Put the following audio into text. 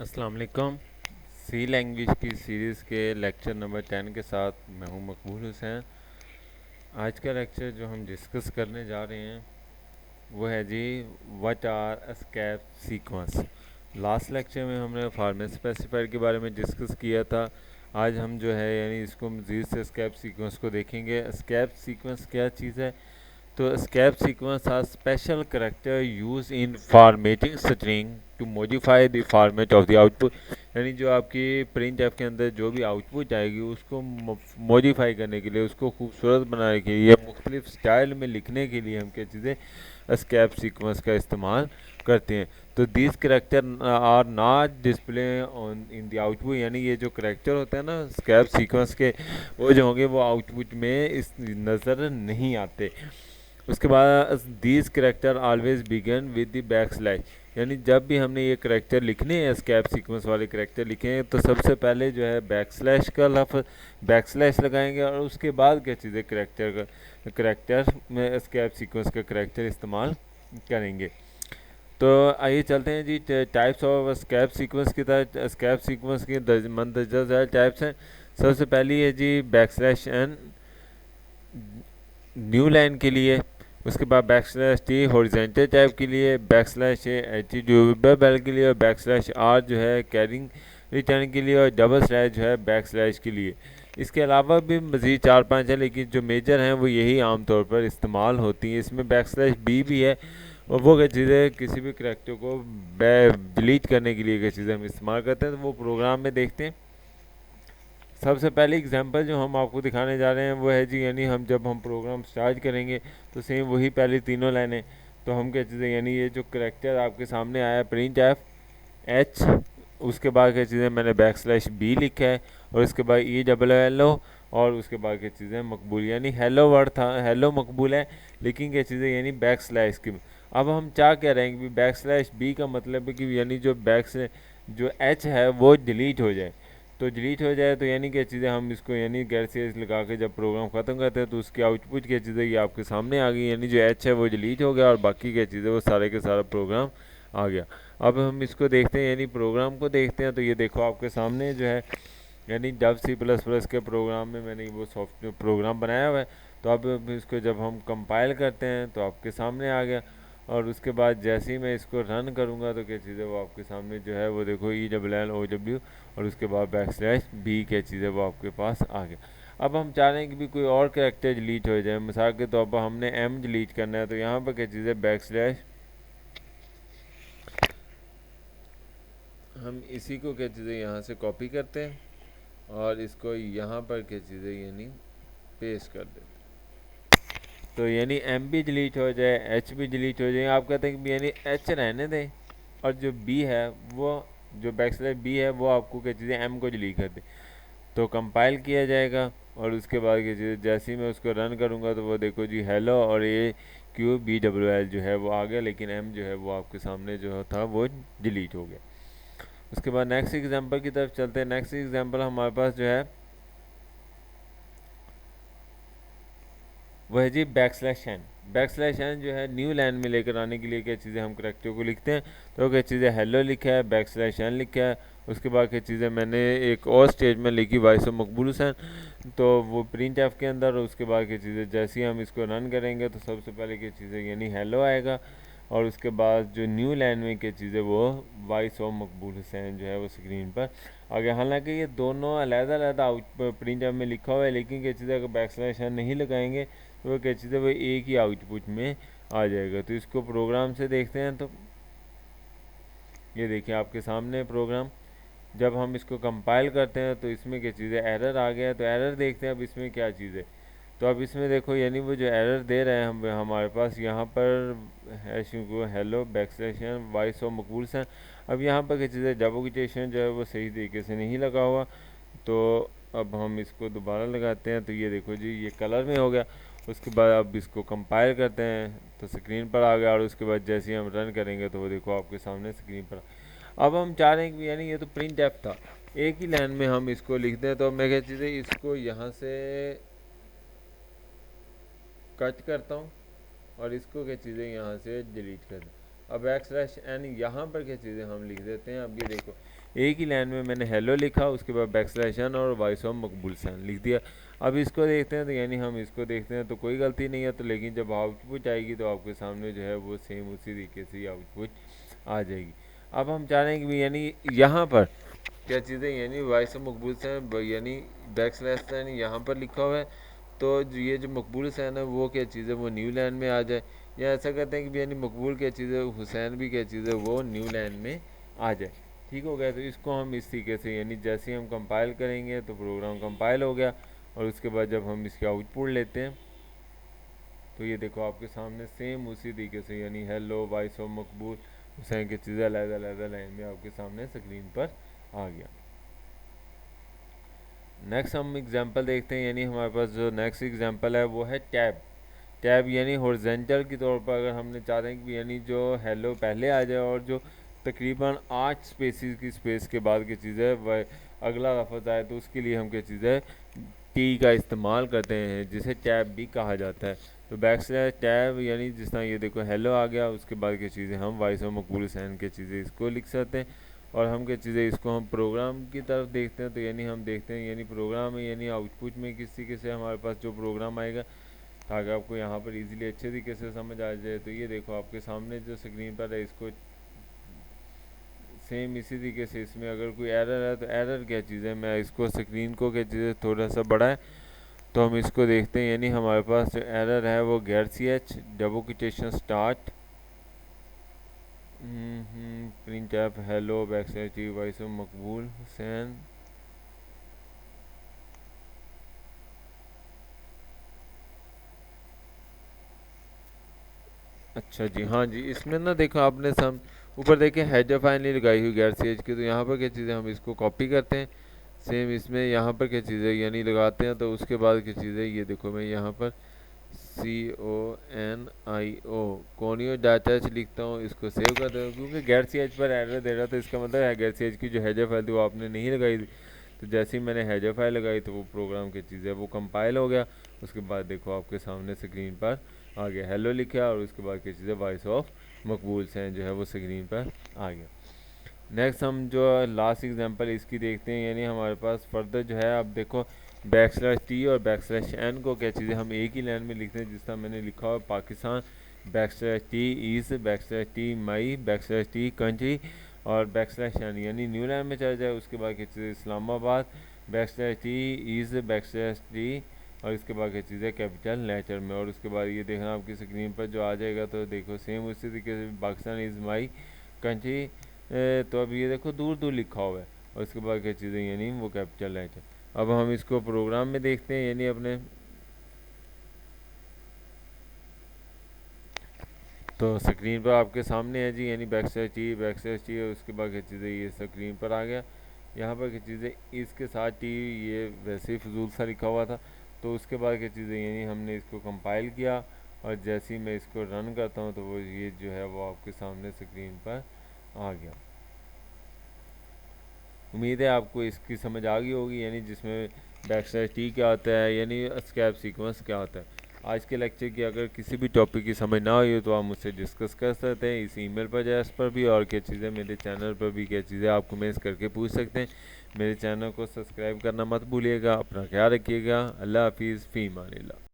अस्सलाम वालेकुम। सी लैंग्वेज की सीरीज़ के लेक्चर नंबर 10 के साथ मैं हूं मकबूल हुसैन। आज का लेक्चर जो हम डिस्कस करने जा रहे हैं वो है जी what are escape sequence. Last lecture में हमने फॉर्मेट स्पेसिफायर के बारे में डिस्कस किया था। आज हम जो है यानी इसको मज़ीद से एस्केप सीक्वेंस को देखेंगे। एस्केप सीक्वेंस क्या चीज़ है? तो escape sequence are special character used in formatting string to modify the format of the output। यानी जो आपकी प्रिंट एफ के अंदर जो भी आउटपुट आएगी उसको मॉडिफाई करने के लिए, उसको खूबसूरत बनाने के लिए, मुख्तलिफ स्टाइल में लिखने के लिए हम क्या चीज़ें escape सीक्वेंस का इस्तेमाल करते हैं। तो this character are not display on in the output, यानी ये जो करेक्टर होते हैं ना escape सीक्वेंस के, वो जो होंगे वो आउटपुट में इस नज़र नहीं आते। उसके बाद these character always begin with the back slash, यानी जब भी हमने ये करेक्टर लिखने हैं, स्कैप सीक्वेंस वाले करेक्टर लिखे हैं, तो सबसे पहले जो है बैक स्लैश का लफ्ज़ बैक स्लैश लगाएंगे और उसके बाद क्या चीज़ें करेक्टर में स्कैप सीक्वेंस का करेक्टर इस्तेमाल करेंगे। तो आइए चलते हैं जी टाइप्स ऑफ स्कैप सीक्वेंस की तरह। स्कैप सीक्वेंस की मंदरजा टाइप्स हैं। सबसे पहली है जी back slash n new line के लिए, उसके बाद back slash t horizontal type के लिए, बैक स्लैश एटीट्यूडेबल के लिए, और बैक स्लैश आर जो है कैरिंग रिटर्न के लिए, और डबल स्लैश जो है बैक स्लैश के लिए। इसके अलावा भी मज़ीद 4-5 है, लेकिन जो मेजर हैं वो यही आमतौर पर इस्तेमाल होती हैं। इसमें बैक स्लैश बी भी है, और वो क्या चीज़ें किसी भी करेक्टर को डिलीट करने के लिए क्या चीज़ें हम इस्तेमाल करते हैं, तो वो प्रोग्राम में देखते हैं। सबसे पहले एग्जांपल जो हम आपको दिखाने जा रहे हैं वो है जी, यानी जब हम प्रोग्राम स्टार्ट करेंगे तो सेम वही पहली तीनों लाइनें, तो हम क्या चीज़ें यानी ये जो करेक्टर आपके सामने आया प्रिंट एफ एच, उसके बाद क्या चीज़ें मैंने बैक स्लैश बी लिखा है, और उसके बाद ई डबल एल ओ, और उसके बाद क्या चीज़ें मकबूल, यानी हेलो वर्ड था, हेलो मकबूल है, लेकिन क्या चीज़ें यानी बैक स्लैश की। अब हम क्या कह रहे हैं कि बैक स्लैश बी का मतलब है कि यानी जो बैक से जो एच है वो डिलीट हो जाए। तो डिलीट हो जाए तो यानी क्या चीज़ें हम इसको यानी गैर सीरीज लगा के जब प्रोग्राम ख़त्म करते हैं तो उसकी आउटपुट क्या चीज़ें ये आपके सामने आ गई, यानी जो एच है वो डिलीट हो गया और बाकी क्या चीज़ें वो सारे के सारा प्रोग्राम आ गया। अब हम इसको देखते हैं, यानी प्रोग्राम को देखते हैं, तो ये देखो आपके सामने जो है यानी डब C++ के प्रोग्राम में मैंने वो सॉफ्टवेयर प्रोग्राम बनाया हुआ है। तो अब इसको जब हम कंपाइल करते हैं तो आपके सामने आ गया, और उसके बाद जैसे ही मैं इसको रन करूँगा तो क्या चीज़ है वो आपके सामने जो है वो देखो ELLOW, और उसके बाद बैक स्लैश बी क्या चीज़ है वो आपके पास आ गया। अब हम चाह रहे हैं कि भी कोई और कैरेक्टर डिलीट हो जाए, मिसाल के तौर पर हमने एम डिलीट करना है, तो यहाँ पर क्या चीज़ है बैक स्लैश, हम इसी को क्या चीज़ें यहाँ से कॉपी करते हैं और इसको यहाँ पर क्या चीज़ें यानी पेस्ट कर देते हैं। तो यानी एम भी डिलीट हो जाए, एच भी डिलीट हो जाए, आप कहते हैं कि यानी एच रहने दें, और जो बी है वो जो बैक स्लैश बी है वो आपको क्या चीज़ें एम को डिलीट कर दे। तो कंपाइल किया जाएगा, और उसके बाद क्या चीज़ें जैसे ही मैं उसको रन करूँगा तो वो देखो जी हेलो और ये QBWL जो है वो आ गया, लेकिन एम जो है वो आपके सामने जो था वो डिलीट हो गया। उसके बाद नेक्स्ट एग्जांपल की तरफ चलते हैं। नेक्स्ट एग्जांपल हमारे पास जो है वह है जी back slash n. Back slash n जो है न्यू लाइन में लेकर आने के लिए क्या चीज़ें हम करेक्टर को लिखते हैं, तो क्या चीज़ें हेलो लिखा है, बैक स्लैश एन लिखा है, उसके बाद क्या चीज़ें मैंने एक और स्टेज में लिखी वॉइस ऑफ मकबूल हुसैन, तो वो प्रिंट एफ के अंदर, और उसके बाद क्या चीज़ें जैसे ही हम इसको रन करेंगे तो सबसे पहले क्या चीज़ें यानी हेलो आएगा, और उसके बाद जो न्यू लाइन में क्या चीज़ें वो वॉइस ऑफ मकबूल हुसैन जो है वो स्क्रीन पर आ गया। हालांकि ये दोनों अलग-अलग आउट प्रिंट एफ में लिखा हुआ है, लेकिन क्या चीज़ें अगर बैक स्लैश एन नहीं लगाएंगे तो वो क्या चीज़ है वो एक ही आउटपुट में आ जाएगा। तो इसको प्रोग्राम से देखते हैं, तो ये देखिए आपके सामने प्रोग्राम, जब हम इसको कंपाइल करते हैं तो इसमें क्या चीज़ है एरर आ गया, तो एरर देखते हैं अब इसमें क्या चीज़ है। तो अब इसमें देखो यानी वो जो एरर दे रहे हैं हम हमारे पास यहाँ पर हैश हेलो बैकस्लैशन वॉइस ऑफ मकबूल से, अब यहाँ पर क्या चीज़ है डबल कोटेशन जो है वो सही तरीके से नहीं लगा हुआ। तो अब हम इसको दोबारा लगाते हैं, तो ये देखो जी ये कलर में हो गया। उसके बाद अब इसको कंपाइल करते हैं तो स्क्रीन पर आ गया, और उसके बाद जैसे ही हम रन करेंगे तो वो देखो आपके सामने स्क्रीन पर। अब हम चाह रहे हैं कि यानी ये तो प्रिंट एफ था, एक ही लाइन में हम इसको लिखते हैं, तो मैं क्या चीज़ है इसको यहाँ से कट करता हूँ और इसको क्या चीज़ें यहाँ से डिलीट कर दूँ। अब \n यहाँ पर क्या चीज़ें हम लिख देते हैं। अब ये देखो एक ही लाइन में मैंने हेलो लिखा, उसके बाद \n और वॉइस ऑफ मकबूल सैन लिख दिया। अब इसको देखते हैं तो यानी हम इसको देखते हैं तो कोई गलती नहीं है, तो लेकिन जब आउटपुट आएगी तो आपके सामने जो है वो सेम उसी तरीके से आउटपुट आ जाएगी। अब हम चाह रहे हैं कि यानी यहाँ पर क्या चीज़ें यानी वॉइस ऑफ मकबूल सैन यानी \n यहाँ पर लिखा हुआ है, तो ये जो मकबूल सैन है वो क्या चीज़ है वो न्यू लाइन में आ जाए, या ऐसा करते हैं कि यानी मकबूल क्या चीज़ है हुसैन भी क्या चीज़ है वो न्यू लाइन में आ जाए। ठीक हो गया। तो इसको हम इस तरीके से यानी जैसे ही हम कंपाइल करेंगे तो प्रोग्राम कंपाइल हो गया, और उसके बाद जब हम इसके आउटपुट लेते हैं तो ये देखो आपके सामने सेम उसी तरीके से यानी हेलो वॉइस ऑफ मकबूल हुसैन की चीज़ें अलग-अलग लाइन में आपके सामने स्क्रीन पर आ गया। नेक्स्ट हम एग्जांपल देखते हैं, यानी हमारे पास जो नेक्स्ट एग्जांपल है वो है टैब यानी हॉरिजॉन्टल के तौर पर अगर हमने चाहते हैं कि यानी जो हेलो पहले आ जाए और जो तकरीबन 8 स्पेसिस की स्पेस के बाद की चीज़ है वह अगला लफ्ज़ आए, तो उसके लिए हम क्या चीज़ है टी का इस्तेमाल करते हैं जिसे टैब भी कहा जाता है। तो टैब यानी जिस तरह ये देखो हेलो आ गया, उसके बाद की चीज़ें हम वॉइस ऑफ मकबूल हुसैन की चीज़ें इसको लिख सकते हैं, और हम क्या चीज़ें इसको हम प्रोग्राम की तरफ देखते हैं तो यानी हम देखते हैं यानी प्रोग्राम में यानी आउटपुट में किस तरीके से हमारे पास जो प्रोग्राम आएगा, ताकि आपको यहाँ पर इजीली अच्छे तरीके से समझ आ जाए। तो ये देखो आपके सामने जो स्क्रीन पर है इसको सेम इसी तरीके से इसमें अगर कोई एरर है तो एरर क्या चीज़ है, मैं इसको स्क्रीन को क्या चीज़ है थोड़ा सा बड़ा है तो हम इसको देखते हैं। यानी हमारे पास जो एरर है वो _ch double quotation start print F hello \t voice of मकबूल हुसैन। अच्छा जी, हाँ जी, इसमें ना देखो आपने सम ऊपर देखे हैजर फाइल नहीं लगाई हुई _ch की, तो यहाँ पर क्या चीज़ें हम इसको कॉपी करते हैं सेम इसमें यहाँ पर क्या चीज़ें यानी लगाते हैं, तो उसके बाद क्या चीज़ें ये देखो मैं यहाँ पर CONIO कोनियो डाटा लिखता हूँ, इसको सेव कर देता हूँ क्योंकि _ch पर एरर दे रहा था। इसका मतलब है _ch की जो हैजर फाइल थी वो आपने नहीं लगाई थी, तो जैसे ही मैंने हैजर फाइल लगाई तो वो प्रोग्राम की चीज़ें वो कंपाइल हो गया। उसके बाद देखो आपके सामने स्क्रीन पर आ गया हेलो लिखा, और उसके बाद की चीज़ें वॉइस ऑफ मकबूल से जो है वो स्क्रीन पर आ गया। नेक्स्ट हम जो लास्ट एग्जांपल इसकी देखते हैं, यानी हमारे पास फर्दर जो है अब देखो \t और \n को क्या चीज़ें हम एक ही लाइन में लिखते हैं, जिस तरह मैंने लिखा हुआ Pakistan \t is \t my \t country और \n यानी न्यू लाइन में चला जाए। उसके बाद क्या चीज़ें इस्लामाबाद \t इज़ \t और इसके बाद क्या चीज़ें कैपिटल लेटर में, और उसके बाद ये देखना आपकी स्क्रीन पर जो आ जाएगा तो देखो सेम उसी तरीके से पाकिस्तान इज़ माई कंट्री, तो अब ये देखो दूर दूर लिखा हुआ है, और उसके बाद क्या चीज़ें यानी वो कैपिटल लेटर। अब हम इसको प्रोग्राम में देखते हैं, यानी अपने तो स्क्रीन पर आपके सामने है जी, यानी \t और उसके बाद क्या चीज़ें ये स्क्रीन पर आ गया। यहाँ पर क्या चीज़ें इसके साथ टी ये वैसे ही फजूल सा लिखा हुआ था, तो उसके बाद क्या चीज़ें यानी हमने इसको कंपाइल किया, और जैसे ही मैं इसको रन करता हूँ तो वो ये जो है वो आपके सामने स्क्रीन पर आ गया। उम्मीद है आपको इसकी समझ आ गई होगी, यानी जिसमें \t क्या होता है यानी एस्केप सीक्वेंस क्या होता है। आज के लेक्चर की अगर किसी भी टॉपिक की समझ ना हुई हो तो आप मुझसे डिस्कस कर सकते हैं इस ईमेल पर या इस पर भी, और क्या चीज़ें मेरे चैनल पर भी क्या चीज़ें आप कमेंट्स करके पूछ सकते हैं। मेरे चैनल को सब्सक्राइब करना मत भूलिएगा। अपना ख्याल रखिएगा। अल्लाह हाफिज़, फ़ी अमानिल्लाह।